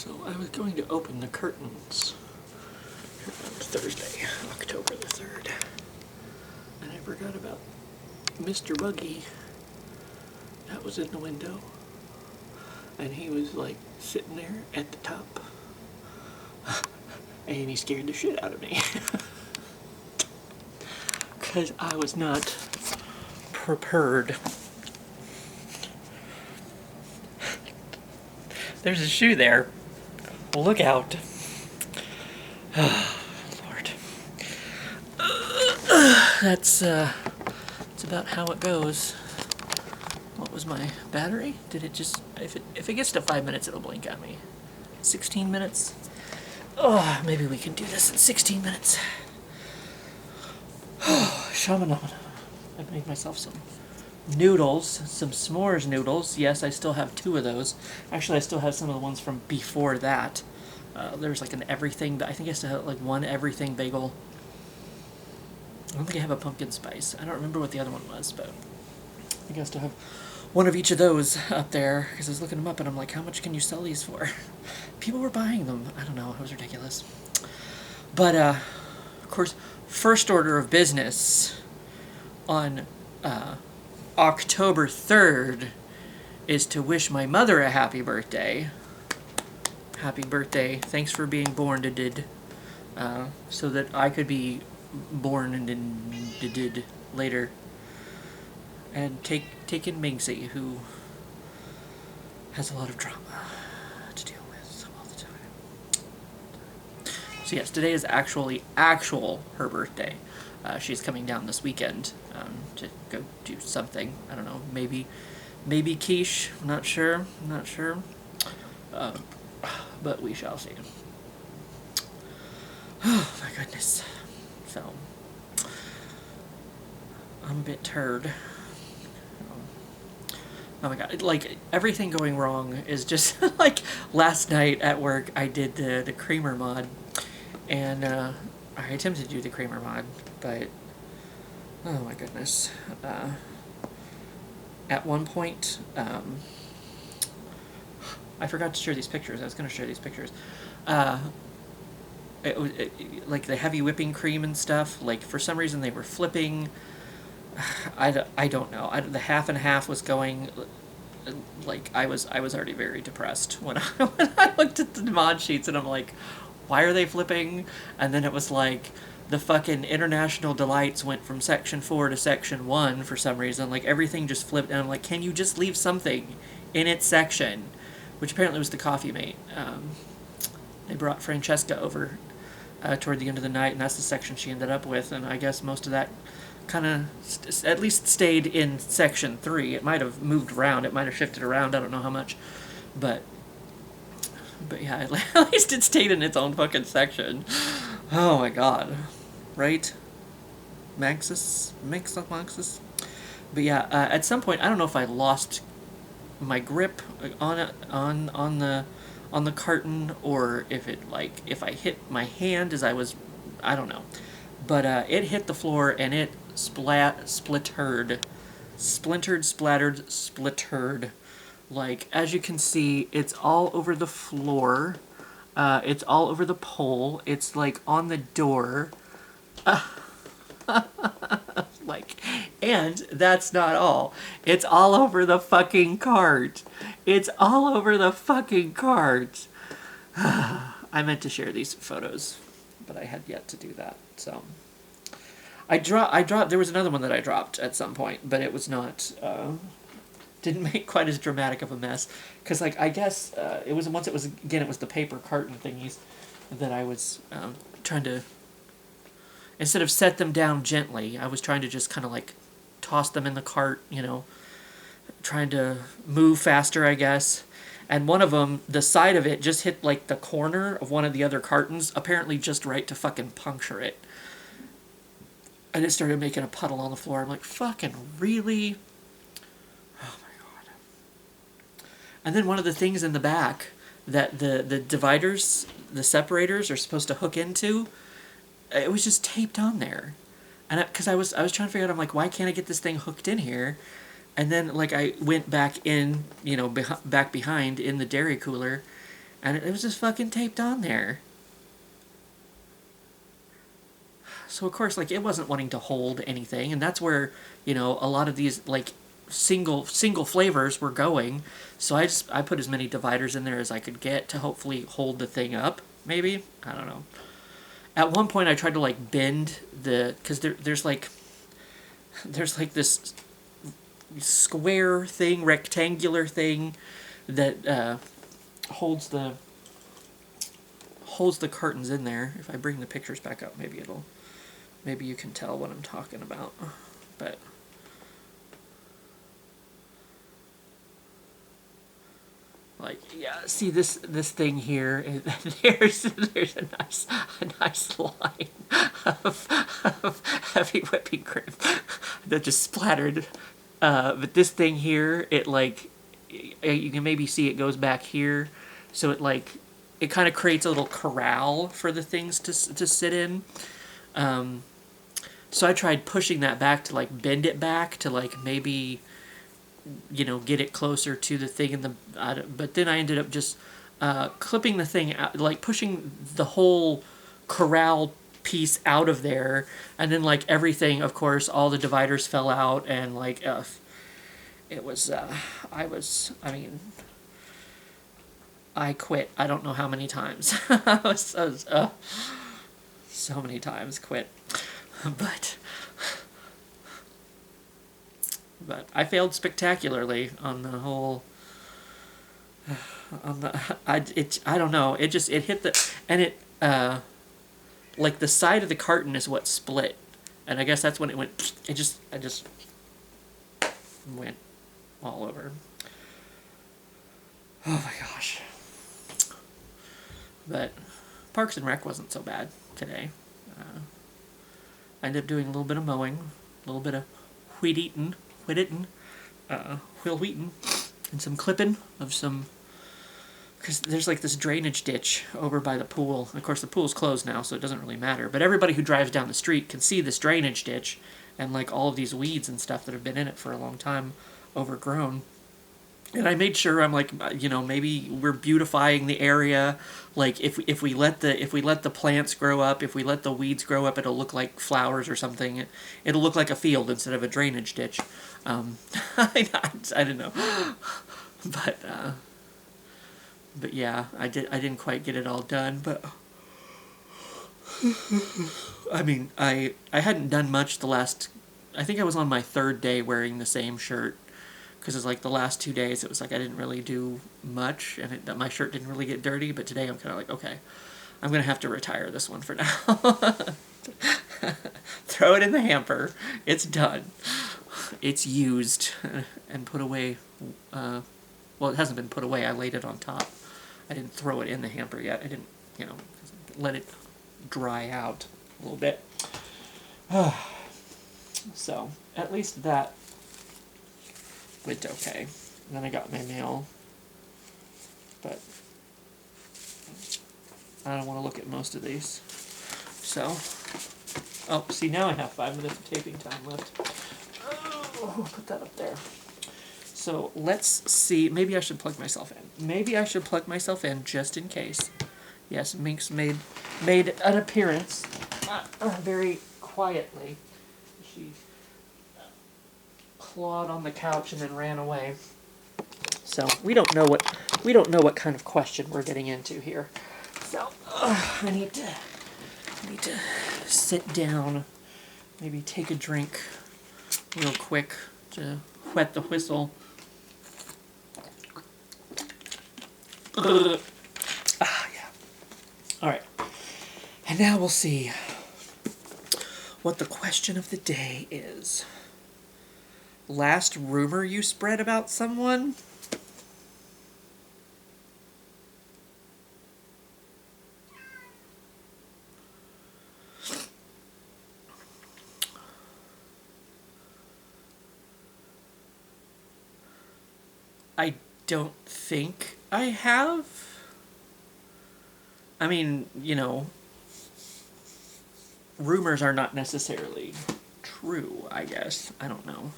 So I was going to open the curtains on Thursday, October the 3rd, and I forgot about Mr. Buggy that was in the window, and he was like sitting there at the top, and he scared the shit out of me because I was not prepared. There's a shoe there. Look out. Oh, Lord. That's about how it goes. What was my battery? Did it just... If it gets to 5 minutes, it'll blink at me. 16 minutes? Oh, maybe we can do this in 16 minutes. Oh, shamanamana. I've made myself some noodles, some s'mores noodles. Yes, I still have 2 of those. Actually, I still have some of the ones from before that. There's like an everything, but I think I still have like one everything bagel. I don't think I have a pumpkin spice. I don't remember what the other one was, but I think I still have one of each of those up there, because I was looking them up and I'm like, how much can you sell these for? People were buying them. I don't know, it was ridiculous. But, of course, first order of business on October 3rd is to wish my mother a happy birthday. Happy birthday. Thanks for being born, did so that I could be born and did later. And take in Minxie, who has a lot of drama to deal with all the time. So yes, today is actual her birthday. She's coming down this weekend to go do something. I don't know, maybe quiche. I'm not sure. But we shall see. Oh my goodness. So I'm a bit turd. Oh my god, like, everything going wrong is just, like, last night at work I did the creamer mod, and I attempted to do the creamer mod, but, oh my goodness, at one point, I forgot to share these pictures. I was going to share these pictures. Like, the heavy whipping cream and stuff, like, for some reason they were flipping. I don't know. The half and half was going, like, I was already very depressed when I looked at the mod sheets, and I'm like, why are they flipping? And then it was like, the fucking International Delights went from section 4 to section 1 for some reason. Like, everything just flipped, and I'm like, can you just leave something in its section? Which apparently was the Coffee Mate. They brought Francesca over toward the end of the night, and that's the section she ended up with, and I guess most of that kind of at least stayed in section 3. It might have moved around, it might have shifted around, I don't know how much, but yeah, at least it stayed in its own fucking section. Oh my god. Right? Maxis? But yeah, at some point, I don't know if I lost my grip on the carton, or if if I hit my hand as I was, I don't know. But it hit the floor and it splattered. Like, as you can see, it's all over the floor. It's all over the pole. It's, like, on the door. Like, and that's not all. It's all over the fucking cart. It's all over the fucking cart. I meant to share these photos, but I had yet to do that, so... I dropped, there was another one that I dropped at some point, but it was not, didn't make quite as dramatic of a mess, because, like, I guess, it was the paper carton thingies that I was, trying to, instead of set them down gently, I was trying to just kind of, like, toss them in the cart, you know, trying to move faster, I guess. And one of them, the side of it just hit, like, the corner of one of the other cartons, apparently just right to fucking puncture it. And it started making a puddle on the floor. I'm like, fucking really? Oh my god. And then one of the things in the back that the dividers, the separators are supposed to hook into, it was just taped on there. And because I was trying to figure out, I'm like, why can't I get this thing hooked in here? And then, like, I went back in, you know, back behind in the dairy cooler, And it was just fucking taped on there. So of course, like, it wasn't wanting to hold anything, and that's where, you know, a lot of these, like, single flavors were going. So I put as many dividers in there as I could get to hopefully hold the thing up, maybe. I don't know. At one point I tried to, like, bend the, because there's like this square thing, rectangular thing that holds the curtains in there. If I bring the pictures back up, maybe you can tell what I'm talking about. But like, yeah, see this thing here. There's a nice line of heavy whipping cream that just splattered. But this thing here, it, like, you can maybe see it goes back here, so it kind of creates a little corral for the things to sit in. So I tried pushing that back to, like, bend it back to, like, maybe, you know, get it closer to the thing in the, but then I ended up just clipping the thing out, like pushing the whole corral piece out of there, and then, like, everything, of course, all the dividers fell out, and, like, it was, I quit. I don't know how many times. So many times quit. But I failed spectacularly on the whole. I don't know. It hit the, and it like, the side of the carton is what split, and I guess that's when it went. I just went all over. Oh my gosh. But Parks and Rec wasn't so bad today. I ended up doing a little bit of mowing, a little bit of wheel wheating, and some clipping of some, because there's, like, this drainage ditch over by the pool. Of course, the pool's closed now, so it doesn't really matter. But everybody who drives down the street can see this drainage ditch and, like, all of these weeds and stuff that have been in it for a long time, overgrown. And I made sure, I'm like, you know, maybe we're beautifying the area. Like, if we let the plants grow up, if we let the weeds grow up, it'll look like flowers or something. It'll look like a field instead of a drainage ditch. I don't know, but yeah, I didn't quite get it all done. But I mean, I hadn't done much the last. I think I was on my third day wearing the same shirt. Because it's like the last 2 days, it was like I didn't really do much, and my shirt didn't really get dirty. But today I'm kind of like, okay, I'm going to have to retire this one for now. Throw it in the hamper. It's done. It's used and put away. Well, it hasn't been put away. I laid it on top. I didn't throw it in the hamper yet. I didn't, you know, let it dry out a little bit. So, at least that went okay. And then I got my mail, but I don't want to look at most of these. So, oh, see, now I have 5 minutes of taping time left. Oh, put that up there. So let's see. Maybe I should plug myself in. Maybe I should plug myself in just in case. Yes, Minx made an appearance, very quietly. She clawed on the couch and then ran away. So we don't know what kind of question we're getting into here. So I need to sit down, maybe take a drink real quick to wet the whistle. Yeah. All right. And now we'll see what the question of the day is. Last rumor you spread about someone? I don't think I have. I mean, you know, rumors are not necessarily true, I guess. I don't know.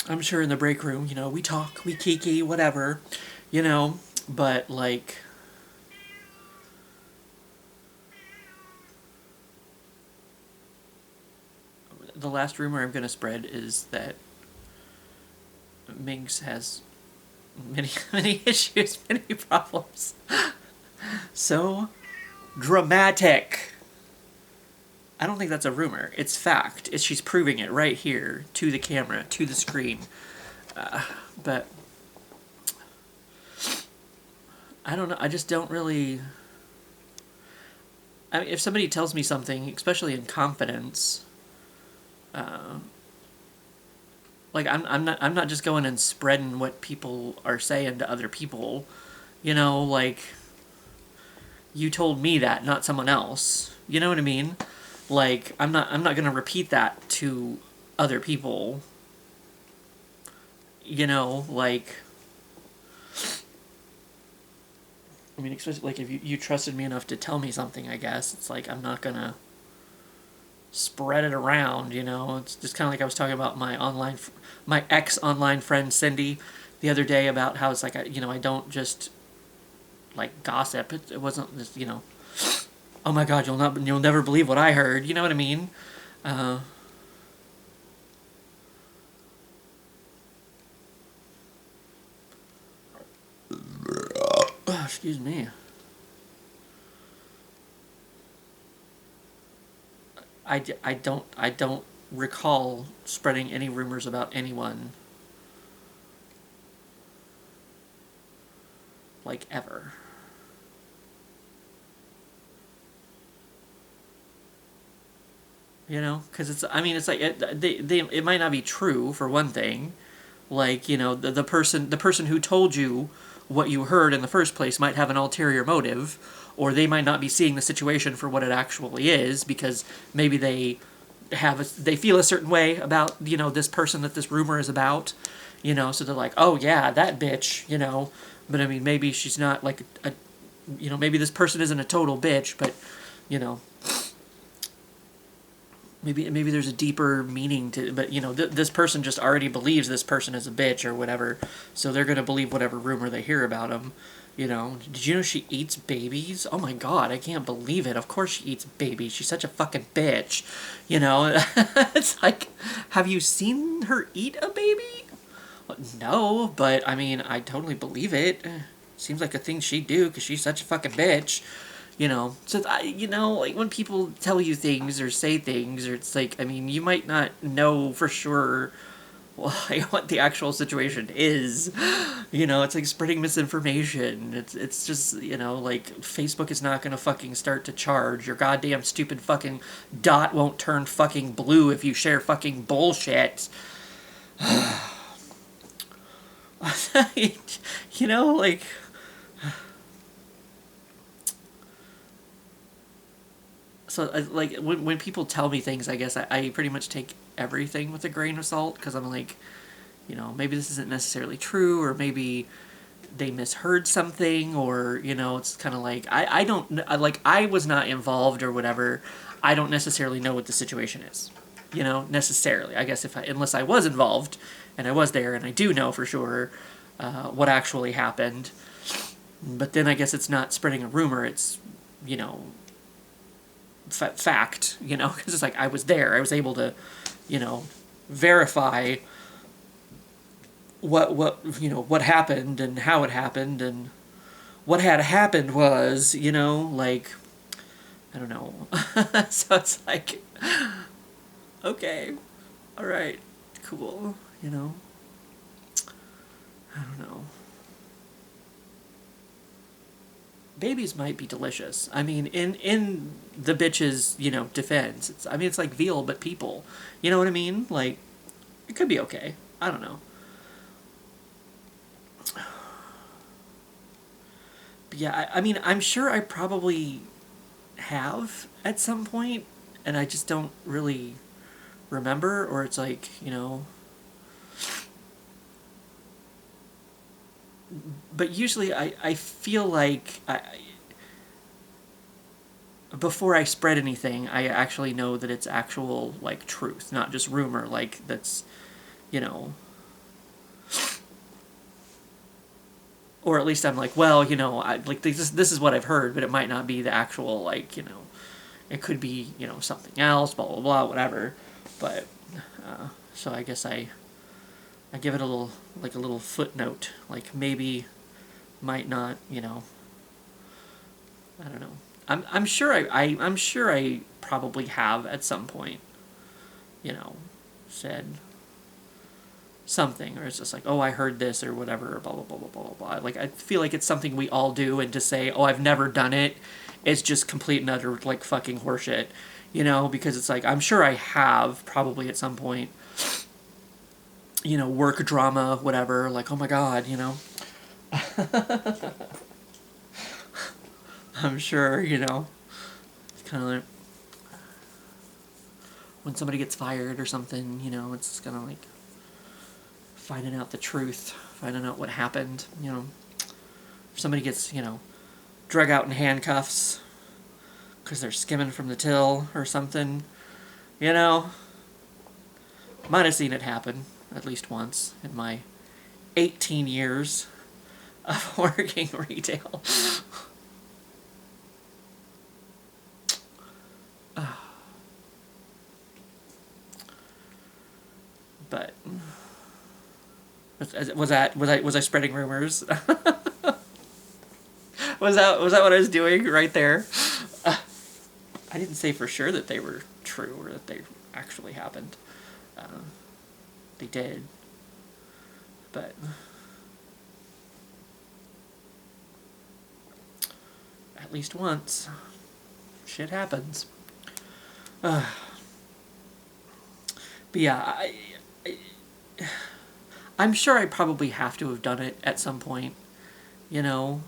I'm sure in the break room, you know, we talk, we kiki, whatever, you know, but like, the last rumor I'm going to spread is that Minx has many, many issues, many problems. So dramatic. I don't think that's a rumor. It's fact. She's proving it right here to the camera, to the screen. But I don't know. I just don't really. I mean, if somebody tells me something, especially in confidence, like I'm not just going and spreading what people are saying to other people. You know, like you told me that, not someone else. You know what I mean? Like I'm not gonna repeat that to other people. You know, like, I mean, especially like if you trusted me enough to tell me something, I guess it's like I'm not gonna spread it around. You know, it's just kind of like I was talking about my ex online friend Cindy the other day about how it's like I don't just like gossip. It wasn't just oh my god, you'll never believe what I heard. You know what I mean? Uh, excuse me. I don't recall spreading any rumors about anyone like ever. You know, because it's like it might not be true for one thing. Like the person who told you what you heard in the first place might have an ulterior motive, or they might not be seeing the situation for what it actually is because maybe they feel a certain way about this person that this rumor is about. So they're like, oh yeah, that bitch. But I mean, maybe she's not like maybe this person isn't a total bitch, but you know maybe there's a deeper meaning to, but this person just already believes this person is a bitch or whatever, so they're gonna believe whatever rumor they hear about him. Did you know she eats babies? Oh my god, I can't believe it. Of course she eats babies. She's such a fucking bitch. It's like, have you seen her eat a baby? No, but I mean, I totally believe it. Seems like a thing she'd do because she's such a fucking bitch. So like when people tell you things or say things, or it's like, I mean, you might not know for sure what the actual situation is. It's like spreading misinformation. It's just like Facebook is not gonna fucking start to charge. Your goddamn stupid fucking dot won't turn fucking blue if you share fucking bullshit. Like. So like when people tell me things, I guess I pretty much take everything with a grain of salt because I'm like, maybe this isn't necessarily true, or maybe they misheard something, or it's kind of like I don't like I was not involved or whatever. I don't necessarily know what the situation is, necessarily. I guess unless I was involved and I was there and I do know for sure what actually happened. But then I guess it's not spreading a rumor. It's fact, because it's like I was there. I was able to, verify what happened and how it happened, and what had happened was, like, I don't know. So it's like, okay, all right, cool, I don't know. Babies might be delicious. I mean, in the bitch's defense, it's like veal but people. You know what I mean? Like, it could be okay. I don't know. But yeah, I mean, I'm sure I probably have at some point, and I just don't really remember, or it's like But usually I feel like before I spread anything, I actually know that it's actual, like, truth, not just rumor, like, that's, you know, or at least I'm like, well, you know, this is what I've heard, but it might not be the actual, like, you know, it could be, you know, something else, blah blah blah, whatever. But so I guess I give it a little footnote, like maybe, might not, you know, I don't know. I'm sure I'm sure I probably have at some point, you know, said something, or it's just like, oh, I heard this or whatever, or blah blah blah blah blah blah. Like, I feel like it's something we all do, and to say, oh, I've never done it, it's just complete and utter like fucking horseshit, you know, because it's like, I'm sure I have probably at some point, you know, work drama, whatever, like, oh my god, you know. I'm sure, you know, it's kind of like when somebody gets fired or something, you know, it's kind of like finding out the truth, finding out what happened, you know. If somebody gets, you know, drug out in handcuffs because they're skimming from the till or something, you know, might have seen it happen at least once in my 18 years of working retail. But was I spreading rumors? was that what I was doing right there? I didn't say for sure that they were true or that they actually happened. They did, but at least once, shit happens. But yeah, I'm sure I probably have to have done it at some point, you know.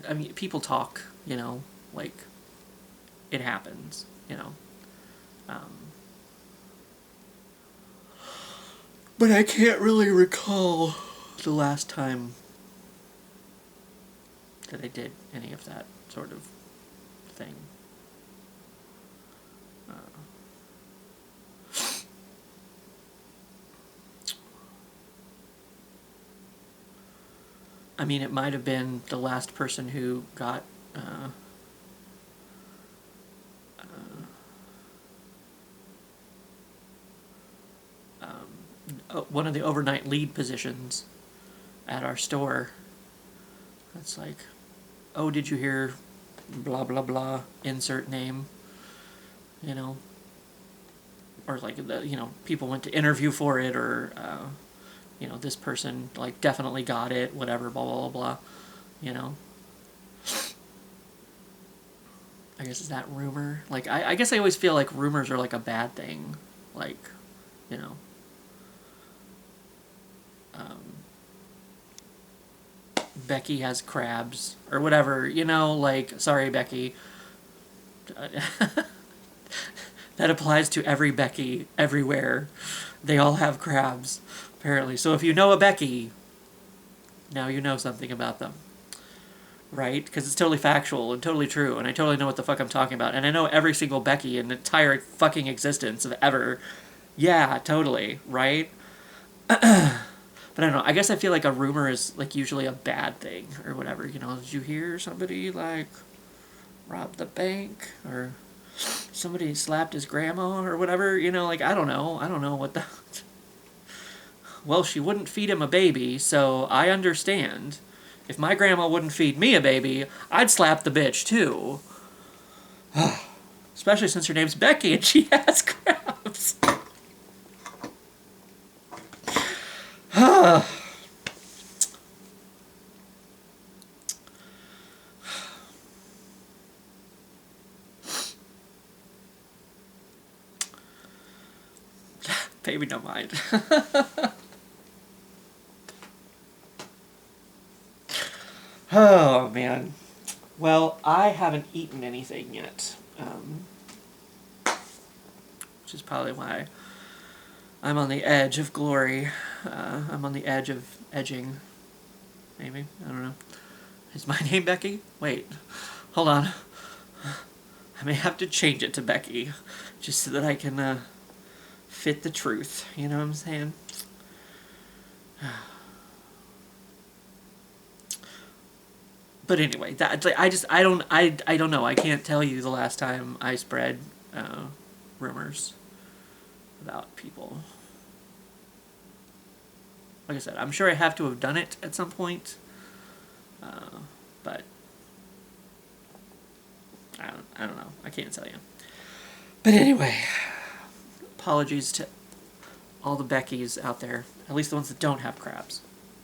I mean, people talk, you know, like, it happens, you know. But I can't really recall the last time that I did any of that sort of thing. I mean, it might have been the last person who got one of the overnight lead positions at our store. It's like, oh, did you hear blah blah blah, insert name, you know, or like, you know, people went to interview for it, or you know, this person like definitely got it, whatever, blah blah blah blah, you know. I guess, is that rumor? Like, I guess I always feel like rumors are like a bad thing, like, you know. Becky has crabs or whatever, you know, like, sorry Becky. That applies to every Becky everywhere. They all have crabs, apparently. So if you know a Becky, now you know something about them. Right? Because it's totally factual and totally true, and I totally know what the fuck I'm talking about. And I know every single Becky in the entire fucking existence of ever. Yeah, totally. Right? But I don't know, I guess I feel like a rumor is like usually a bad thing or whatever, you know. Did you hear somebody like robbed the bank, or somebody slapped his grandma or whatever, you know, like, I don't know what the well, she wouldn't feed him a baby, so I understand. If my grandma wouldn't feed me a baby, I'd slap the bitch too. Especially since her name's Becky and she has crabs. Baby, don't mind. Oh, man. Well, I haven't eaten anything yet. Which is probably why I'm on the edge of glory. I'm on the edge of edging. Maybe. I don't know. Is my name Becky? Wait. Hold on. I may have to change it to Becky. Just so that I can fit the truth. You know what I'm saying? But anyway, that like, I don't know. I can't tell you the last time I spread rumors about people. Like I said, I'm sure I have to have done it at some point, but I don't know. I can't tell you. But anyway, apologies to all the Beckys out there. At least the ones that don't have crabs.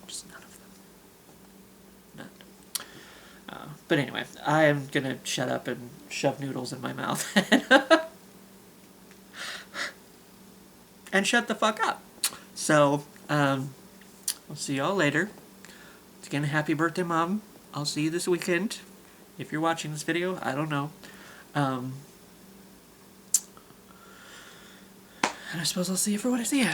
Just none of them. None. But anyway, I am gonna shut up and shove noodles in my mouth and shut the fuck up. So, I'll see y'all later. Again, happy birthday, Mom. I'll see you this weekend. If you're watching this video, I don't know. And I suppose I'll see you for what I see you.